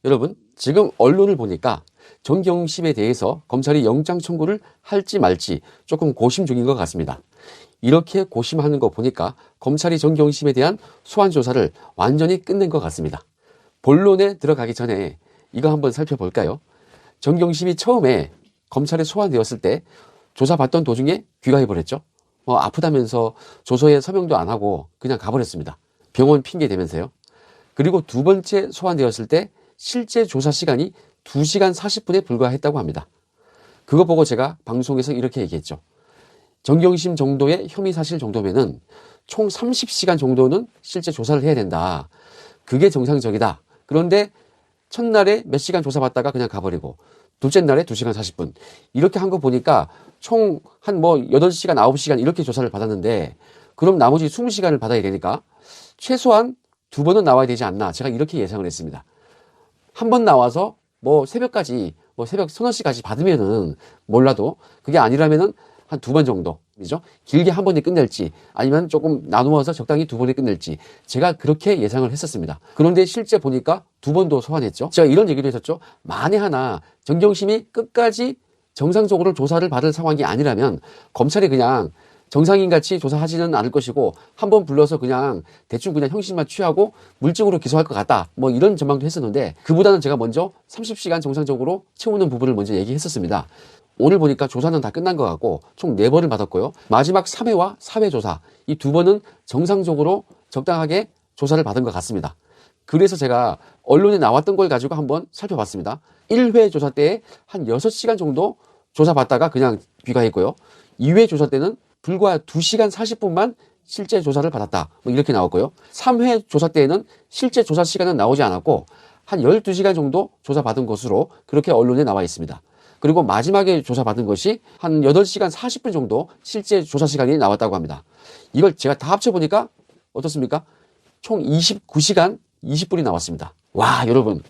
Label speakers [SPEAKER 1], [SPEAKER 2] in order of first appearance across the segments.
[SPEAKER 1] 여러분, 지금 언론을 보니까 정경심에 대해서 검찰이 영장 청구를 할지 말지 조금 고심 중인 것 같습니다. 이렇게 고심하는 거 보니까 검찰이 정경심에 대한 소환 조사를 완전히 끝낸 것 같습니다. 본론에 들어가기 전에 이거 한번 살펴볼까요? 정경심이 처음에 검찰에 소환되었을 때 조사받던 도중에 귀가해버렸죠. 아프다면서 조서에 서명도 안 하고 그냥 가버렸습니다. 병원 핑계 대면서요. 그리고 두 번째 소환되었을 때 실제 조사 시간이 2시간 40분에 불과했다고 합니다. 그거 보고 제가 방송에서 이렇게 얘기했죠. 정경심 정도의 혐의 사실 정도면은 총 30시간 정도는 실제 조사를 해야 된다. 그게 정상적이다. 그런데 첫날에 몇 시간 조사받다가 그냥 가버리고 둘째 날에 2시간 40분 이렇게 한 거 보니까 총 한 8시간 9시간 이렇게 조사를 받았는데 그럼 나머지 20시간을 받아야 되니까 최소한 2번은 나와야 되지 않나 제가 이렇게 예상을 했습니다. 한 번 나와서 새벽까지 새벽 서너 시까지 받으면은 몰라도 그게 아니라면은 한 2번 정도, 그죠? 길게 한 번에 끝낼지 아니면 조금 나누어서 적당히 2번에 끝낼지 제가 그렇게 예상을 했었습니다. 그런데 실제 보니까 2번도 소환했죠. 제가 이런 얘기도 했었죠. 만에 하나 정경심이 끝까지 정상적으로 조사를 받을 상황이 아니라면 검찰이 그냥 정상인같이 조사하지는 않을 것이고 한번 불러서 그냥 대충 그냥 형식만 취하고 물증으로 기소할 것 같다. 이런 전망도 했었는데 그보다는 제가 먼저 30시간 정상적으로 채우는 부분을 먼저 얘기했었습니다. 오늘 보니까 조사는 다 끝난 것 같고 총 4번을 받았고요. 마지막 3회와 4회 조사 이 2번은 정상적으로 적당하게 조사를 받은 것 같습니다. 그래서 제가 언론에 나왔던 걸 가지고 한번 살펴봤습니다. 1회 조사 때에 한 6시간 정도 조사받다가 그냥 귀가했고요. 2회 조사 때는 불과 2시간 40분만 실제 조사를 받았다. 이렇게 나왔고요. 3회 조사 때에는 실제 조사 시간은 나오지 않았고 한 12시간 정도 조사받은 것으로 그렇게 언론에 나와 있습니다. 그리고 마지막에 조사받은 것이 한 8시간 40분 정도 실제 조사 시간이 나왔다고 합니다. 이걸 제가 다 합쳐보니까 어떻습니까? 총 29시간 20분이 나왔습니다. 와, 여러분.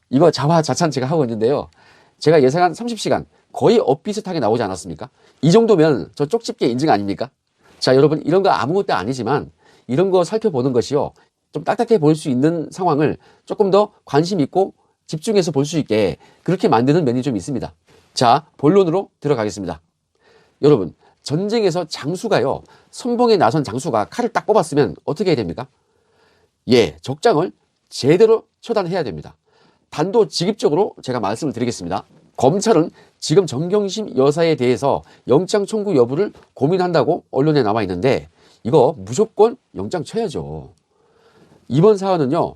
[SPEAKER 1] 이거 자화자찬 제가 하고 있는데요. 제가 예상한 30시간 거의 엇비슷하게 나오지 않았습니까? 이 정도면 저 쪽집게 인증 아닙니까? 자, 여러분 이런 거 아무것도 아니지만 이런 거 살펴보는 것이요. 좀 딱딱해 보일 수 있는 상황을 조금 더 관심 있고 집중해서 볼 수 있게 그렇게 만드는 면이 좀 있습니다. 자, 본론으로 들어가겠습니다. 여러분, 전쟁에서 장수가요. 선봉에 나선 장수가 칼을 딱 뽑았으면 어떻게 해야 됩니까? 적장을 제대로 처단해야 됩니다. 단도직입적으로 제가 말씀을 드리겠습니다. 검찰은 지금 정경심 여사에 대해서 영장 청구 여부를 고민한다고 언론에 나와 있는데 이거 무조건 영장 쳐야죠. 이번 사안은요.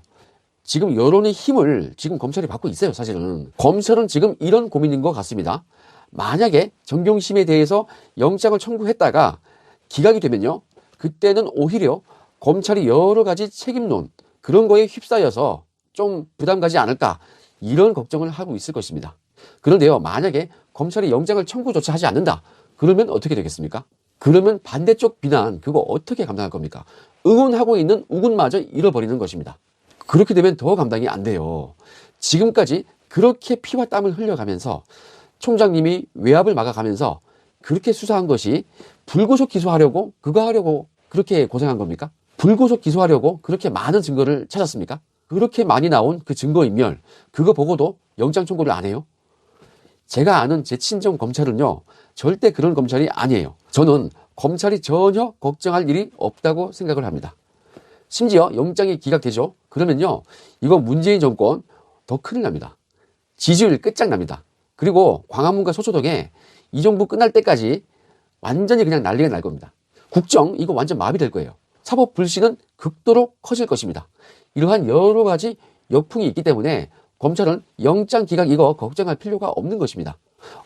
[SPEAKER 1] 지금 여론의 힘을 지금 검찰이 받고 있어요. 사실은. 검찰은 지금 이런 고민인 것 같습니다. 만약에 정경심에 대해서 영장을 청구했다가 기각이 되면요. 그때는 오히려 검찰이 여러 가지 책임론 그런 거에 휩싸여서 좀 부담 가지 않을까 이런 걱정을 하고 있을 것입니다. 그런데요. 만약에 검찰이 영장을 청구조차 하지 않는다. 그러면 어떻게 되겠습니까? 그러면 반대쪽 비난 그거 어떻게 감당할 겁니까? 응원하고 있는 우군마저 잃어버리는 것입니다. 그렇게 되면 더 감당이 안 돼요. 지금까지 그렇게 피와 땀을 흘려가면서 총장님이 외압을 막아가면서 그렇게 수사한 것이 불구속 기소하려고 그거 하려고 그렇게 고생한 겁니까? 불구속 기소하려고 그렇게 많은 증거를 찾았습니까? 그렇게 많이 나온 그 증거인멸 그거 보고도 영장 청구를 안 해요? 제가 아는 제 친정 검찰은요. 절대 그런 검찰이 아니에요. 저는 검찰이 전혀 걱정할 일이 없다고 생각을 합니다. 심지어 영장이 기각되죠. 그러면요. 이거 문재인 정권 더 큰일 납니다. 지지율 끝장납니다. 그리고 광화문과 서초동에 이 정부 끝날 때까지 완전히 그냥 난리가 날 겁니다. 국정 이거 완전 마비될 거예요. 사법 불신은 극도로 커질 것입니다. 이러한 여러 가지 역풍이 있기 때문에 검찰은 영장 기각 이거 걱정할 필요가 없는 것입니다.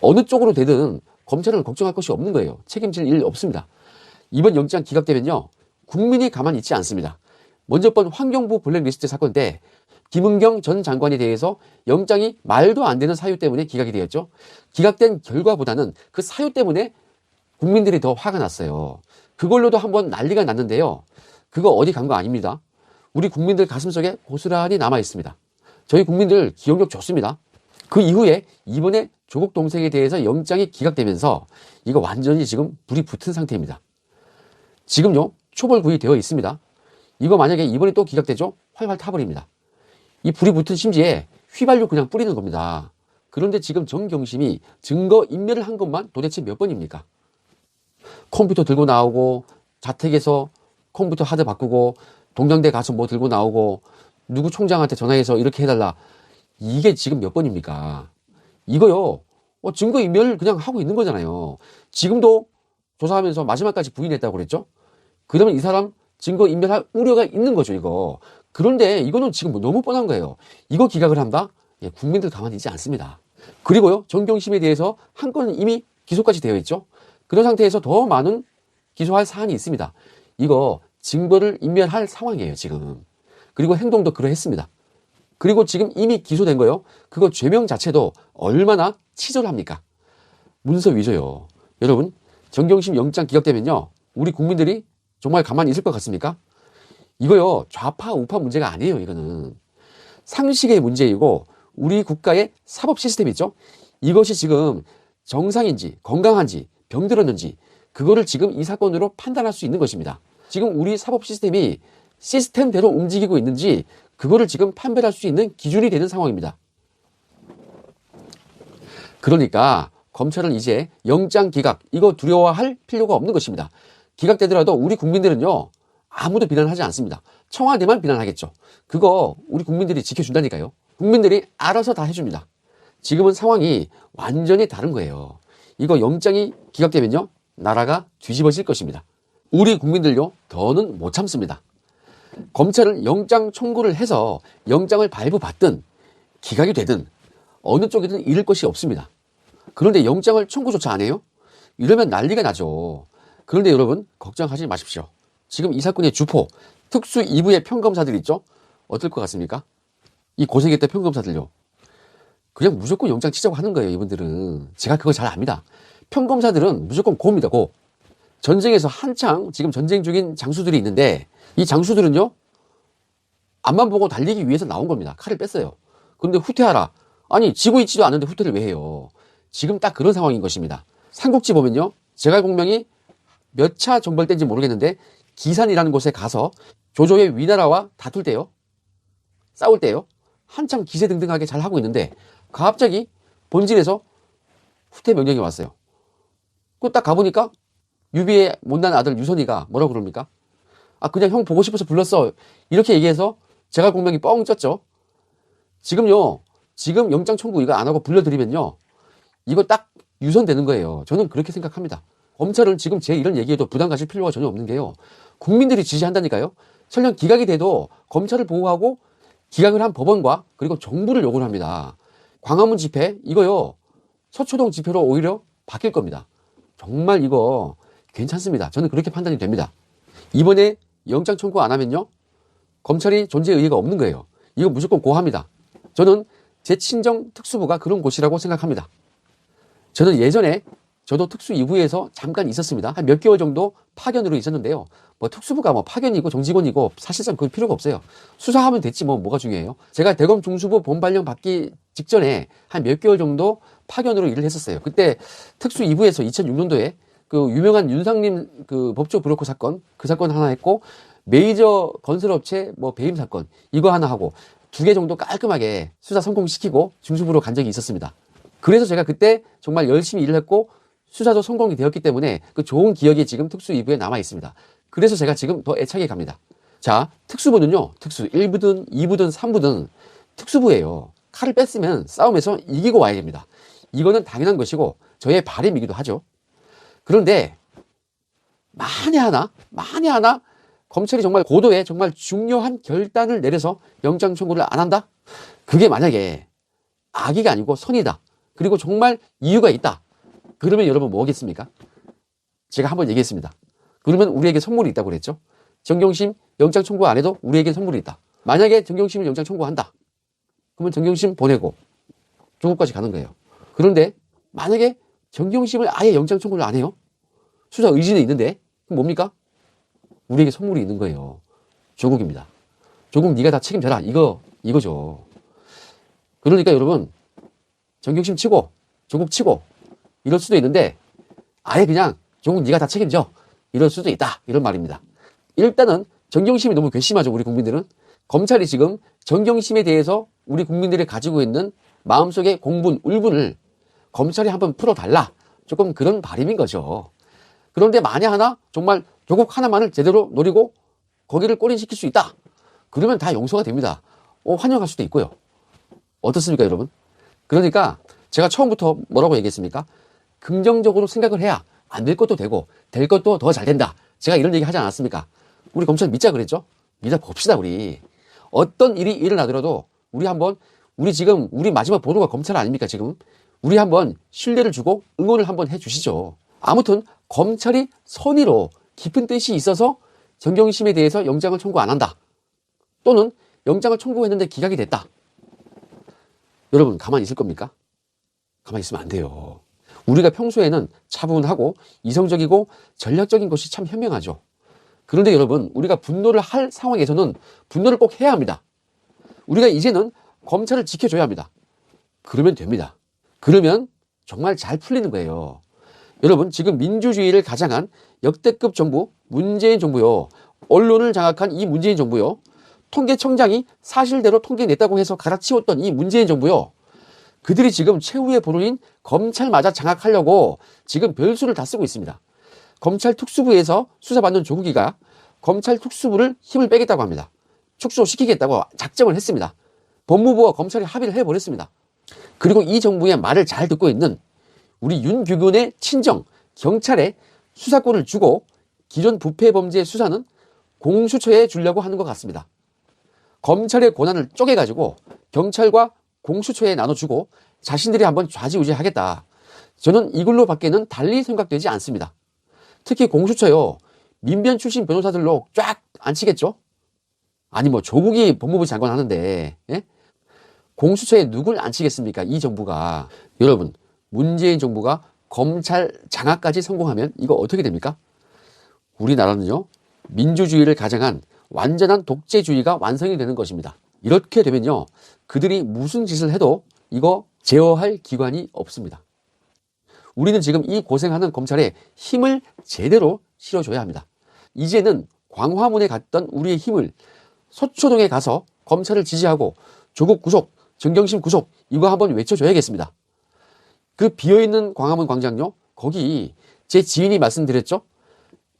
[SPEAKER 1] 어느 쪽으로 되든 검찰은 걱정할 것이 없는 거예요. 책임질 일 없습니다. 이번 영장 기각되면요. 국민이 가만히 있지 않습니다. 먼저 번 환경부 블랙리스트 사건 때 김은경 전 장관에 대해서 영장이 말도 안 되는 사유 때문에 기각이 되었죠. 기각된 결과보다는 그 사유 때문에 국민들이 더 화가 났어요. 그걸로도 한번 난리가 났는데요. 그거 어디 간 거 아닙니다. 우리 국민들 가슴속에 고스란히 남아 있습니다. 저희 국민들 기억력 좋습니다. 그 이후에 이번에 조국 동생에 대해서 영장이 기각되면서 이거 완전히 지금 불이 붙은 상태입니다. 지금요 초벌구이 되어 있습니다. 이거 만약에 이번에 또 기각되죠? 활활 타버립니다. 이 불이 붙은 심지에 휘발유 그냥 뿌리는 겁니다. 그런데 지금 정경심이 증거인멸을 한 것만 도대체 몇 번입니까? 컴퓨터 들고 나오고, 자택에서 컴퓨터 하드 바꾸고, 동장대 가서 뭐 들고 나오고, 누구 총장한테 전화해서 이렇게 해달라. 이게 지금 몇 번입니까? 이거요, 증거인멸 그냥 하고 있는 거잖아요. 지금도 조사하면서 마지막까지 부인했다고 그랬죠? 그러면 이 사람 증거인멸할 우려가 있는 거죠, 이거. 그런데 이거는 지금 너무 뻔한 거예요. 이거 기각을 한다? 예, 국민들 가만히 있지 않습니다. 그리고요, 정경심에 대해서 한 건은 이미 기소까지 되어 있죠? 그런 상태에서 더 많은 기소할 사안이 있습니다. 이거 증거를 인멸할 상황이에요, 지금. 그리고 행동도 그러했습니다. 그리고 지금 이미 기소된 거요. 그거 죄명 자체도 얼마나 치졸합니까? 문서 위조요. 여러분, 정경심 영장 기각되면요, 우리 국민들이 정말 가만히 있을 것 같습니까? 이거요, 좌파 우파 문제가 아니에요. 이거는 상식의 문제이고, 우리 국가의 사법 시스템 있죠? 이것이 지금 정상인지 건강한지 병들었는지 그거를 지금 이 사건으로 판단할 수 있는 것입니다. 지금 우리 사법 시스템이 시스템대로 움직이고 있는지 그거를 지금 판별할 수 있는 기준이 되는 상황입니다. 그러니까 검찰은 이제 영장 기각 이거 두려워할 필요가 없는 것입니다. 기각되더라도 우리 국민들은요, 아무도 비난하지 않습니다. 청와대만 비난하겠죠. 그거 우리 국민들이 지켜준다니까요. 국민들이 알아서 다 해줍니다. 지금은 상황이 완전히 다른 거예요. 이거 영장이 기각되면요, 나라가 뒤집어질 것입니다. 우리 국민들요, 더는 못 참습니다. 검찰은 영장 청구를 해서 영장을 발부받든 기각이 되든 어느 쪽이든 잃을 것이 없습니다. 그런데 영장을 청구조차 안 해요? 이러면 난리가 나죠. 그런데 여러분, 걱정하지 마십시오. 지금 이 사건의 주포, 특수 2부의 평검사들 있죠? 어떨 것 같습니까? 이 고생했던 평검사들요. 그냥 무조건 영장 치자고 하는 거예요, 이분들은. 제가 그걸 잘 압니다. 평검사들은 무조건 고입니다, 고. 전쟁에서 한창 지금 전쟁 중인 장수들이 있는데, 이 장수들은요, 앞만 보고 달리기 위해서 나온 겁니다. 칼을 뺐어요. 그런데 후퇴하라. 아니, 지고 있지도 않은데 후퇴를 왜 해요? 지금 딱 그런 상황인 것입니다. 삼국지 보면요, 제갈공명이 몇 차 정벌대인지 모르겠는데 기산이라는 곳에 가서 조조의 위나라와 다툴 때요, 싸울 때요, 한참 기세등등하게 잘 하고 있는데 갑자기 본진에서 후퇴 명령이 왔어요. 그 딱 가보니까 유비의 못난 아들 유선이가 뭐라고 그럽니까? 아, 그냥 형 보고 싶어서 불렀어. 이렇게 얘기해서 제갈공명이 뻥 쪘죠. 지금요, 지금 영장 청구 이거 안 하고 불러드리면요, 이거 딱 유선되는 거예요. 저는 그렇게 생각합니다. 검찰은 지금 제 이런 얘기에도 부담 가질 필요가 전혀 없는 게요, 국민들이 지지한다니까요. 설령 기각이 돼도 검찰을 보호하고 기각을 한 법원과 그리고 정부를 요구를 합니다. 광화문 집회 이거요, 서초동 집회로 오히려 바뀔 겁니다. 정말 이거 괜찮습니다. 저는 그렇게 판단이 됩니다. 이번에 영장 청구 안 하면요, 검찰이 존재 의의가 없는 거예요. 이거 무조건 고합니다. 저는 제 친정 특수부가 그런 곳이라고 생각합니다. 저는 예전에 저도 특수 2부에서 잠깐 있었습니다. 한 몇 개월 정도 파견으로 있었는데요. 뭐 특수부가 뭐 파견이고 정직원이고 사실상 그 필요가 없어요. 수사하면 됐지 뭐가 중요해요. 제가 대검 중수부 본발령 받기 직전에 한 몇 개월 정도 파견으로 일을 했었어요. 그때 특수 2부에서 2006년도에 그 유명한 윤상림 그 법조 브로커 사건, 그 사건 하나 했고, 메이저 건설업체 뭐 배임 사건 이거 하나 하고 2개 정도 깔끔하게 수사 성공시키고 중수부로 간 적이 있었습니다. 그래서 제가 그때 정말 열심히 일을 했고 수사도 성공이 되었기 때문에 그 좋은 기억이 지금 특수 2부에 남아 있습니다. 그래서 제가 지금 더 애착이 갑니다. 자, 특수부는요, 특수 1부든 2부든 3부든 특수부예요. 칼을 뺐으면 싸움에서 이기고 와야 됩니다. 이거는 당연한 것이고 저의 바람이기도 하죠. 그런데 만에 하나 검찰이 정말 고도의 정말 중요한 결단을 내려서 영장 청구를 안 한다? 그게 만약에 악의가 아니고 선이다, 그리고 정말 이유가 있다, 그러면 여러분 뭐겠습니까? 제가 한번 얘기했습니다. 그러면 우리에게 선물이 있다고 그랬죠. 정경심 영장 청구 안 해도 우리에게 선물이 있다. 만약에 정경심을 영장 청구한다, 그러면 정경심 보내고 조국까지 가는 거예요. 그런데 만약에 정경심을 아예 영장 청구를 안 해요? 수사 의지는 있는데 그럼 뭡니까? 우리에게 선물이 있는 거예요. 조국입니다. 조국 네가 다 책임져라, 이거죠. 그러니까 여러분, 정경심 치고 조국 치고 이럴 수도 있는데 아예 그냥 조국 네가 다 책임져 이럴 수도 있다, 이런 말입니다. 일단은 정경심이 너무 괘씸하죠. 우리 국민들은 검찰이 지금 정경심에 대해서 우리 국민들이 가지고 있는 마음속의 공분, 울분을 검찰이 한번 풀어달라. 조금 그런 바람인 거죠. 그런데 만에 하나 정말 조국 하나만을 제대로 노리고 거기를 꼬린시킬 수 있다. 그러면 다 용서가 됩니다. 환영할 수도 있고요. 어떻습니까, 여러분? 그러니까 제가 처음부터 뭐라고 얘기했습니까? 긍정적으로 생각을 해야 안 될 것도 되고 될 것도 더 잘 된다. 제가 이런 얘기 하지 않았습니까? 우리 검찰 믿자 그랬죠? 믿어 봅시다, 우리. 어떤 일이 일어나더라도 우리 지금 우리 마지막 보루가 검찰 아닙니까, 지금? 우리 한번 신뢰를 주고 응원을 한번 해 주시죠. 아무튼 검찰이 선의로 깊은 뜻이 있어서 정경심에 대해서 영장을 청구 안 한다. 또는 영장을 청구했는데 기각이 됐다. 여러분 가만히 있을 겁니까? 가만히 있으면 안 돼요. 우리가 평소에는 차분하고 이성적이고 전략적인 것이 참 현명하죠. 그런데 여러분, 우리가 분노를 할 상황에서는 분노를 꼭 해야 합니다. 우리가 이제는 검찰을 지켜줘야 합니다. 그러면 됩니다. 그러면 정말 잘 풀리는 거예요. 여러분, 지금 민주주의를 가장한 역대급 정부, 문재인 정부요. 언론을 장악한 이 문재인 정부요. 통계청장이 사실대로 통계냈다고 해서 갈아치웠던 이 문재인 정부요. 그들이 지금 최후의 보루인 검찰마저 장악하려고 지금 별수를 다 쓰고 있습니다. 검찰 특수부에서 수사받는 조국이가 검찰 특수부를 힘을 빼겠다고 합니다. 축소시키겠다고 작정을 했습니다. 법무부와 검찰이 합의를 해버렸습니다. 그리고 이 정부의 말을 잘 듣고 있는 우리 윤규근의 친정 경찰에 수사권을 주고 기존 부패 범죄 수사는 공수처에 주려고 하는 것 같습니다. 검찰의 권한을 쪼개가지고 경찰과 공수처에 나눠주고 자신들이 한번 좌지우지하겠다. 저는 이걸로 밖에는 달리 생각되지 않습니다. 특히 공수처요. 민변 출신 변호사들로 쫙 앉히겠죠? 아니 뭐 조국이 법무부 장관 하는데 공수처에 누굴 앉히겠습니까? 이 정부가. 여러분, 문재인 정부가 검찰 장악까지 성공하면 이거 어떻게 됩니까? 우리나라는요. 민주주의를 가장한 완전한 독재주의가 완성이 되는 것입니다. 이렇게 되면요. 그들이 무슨 짓을 해도 이거 제어할 기관이 없습니다. 우리는 지금 이 고생하는 검찰에 힘을 제대로 실어줘야 합니다. 이제는 광화문에 갔던 우리의 힘을 서초동에 가서 검찰을 지지하고 조국 구속, 정경심 구속 이거 한번 외쳐줘야겠습니다. 그 비어있는 광화문 광장요. 거기 제 지인이 말씀드렸죠.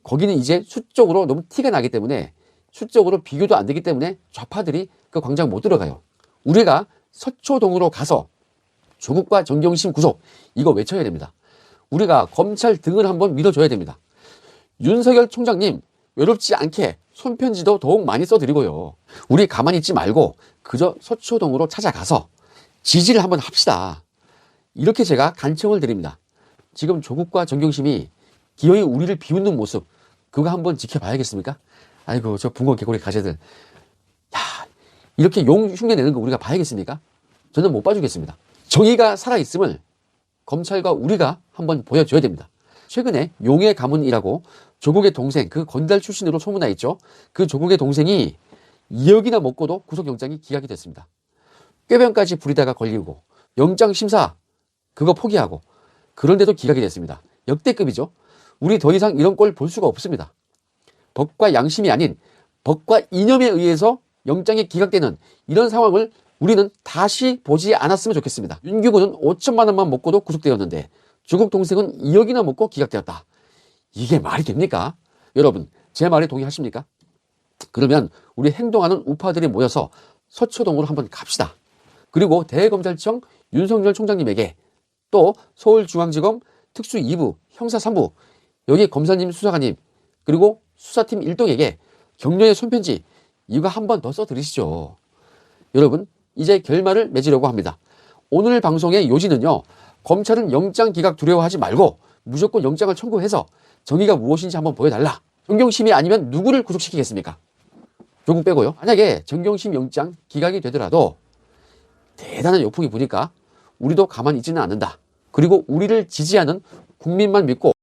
[SPEAKER 1] 거기는 이제 수적으로 너무 티가 나기 때문에 수적으로 비교도 안 되기 때문에 좌파들이 그 광장 못 들어가요. 우리가 서초동으로 가서 조국과 정경심 구속 이거 외쳐야 됩니다. 우리가 검찰 등을 한번 밀어줘야 됩니다. 윤석열 총장님 외롭지 않게 손편지도 더욱 많이 써드리고요. 우리 가만히 있지 말고 그저 서초동으로 찾아가서 지지를 한번 합시다. 이렇게 제가 간청을 드립니다. 지금 조국과 정경심이 기어이 우리를 비웃는 모습 그거 한번 지켜봐야겠습니까? 아이고 저 붕어 개구리 가재들 야 이렇게 용 흉내 내는 거 우리가 봐야겠습니까? 저는 못 봐주겠습니다. 정의가 살아있음을 검찰과 우리가 한번 보여줘야 됩니다. 최근에 용의 가문이라고 조국의 동생 그 건달 출신으로 소문나 있죠. 그 조국의 동생이 2억이나 먹고도 구속영장이 기각이 됐습니다. 꾀병까지 부리다가 걸리고 영장 심사 그거 포기하고 그런데도 기각이 됐습니다. 역대급이죠. 우리 더 이상 이런 꼴 볼 수가 없습니다. 법과 양심이 아닌 법과 이념에 의해서 영장이 기각되는 이런 상황을 우리는 다시 보지 않았으면 좋겠습니다. 윤규근은 5천만 원만 먹고도 구속되었는데 조국 동생은 2억이나 먹고 기각되었다. 이게 말이 됩니까? 여러분 제 말에 동의하십니까? 그러면 우리 행동하는 우파들이 모여서 서초동으로 한번 갑시다. 그리고 대검찰청 윤석열 총장님에게 또 서울중앙지검 특수 2부 형사 3부 여기 검사님 수사관님 그리고 수사팀 일동에게 격려의 손편지 이거 한 번 더 써드리시죠. 여러분 이제 결말을 맺으려고 합니다. 오늘 방송의 요지는요. 검찰은 영장 기각 두려워하지 말고 무조건 영장을 청구해서 정의가 무엇인지 한번 보여달라. 정경심이 아니면 누구를 구속시키겠습니까? 조국 빼고요. 만약에 정경심 영장 기각이 되더라도 대단한 역풍이 부니까 우리도 가만히 있지는 않는다. 그리고 우리를 지지하는 국민만 믿고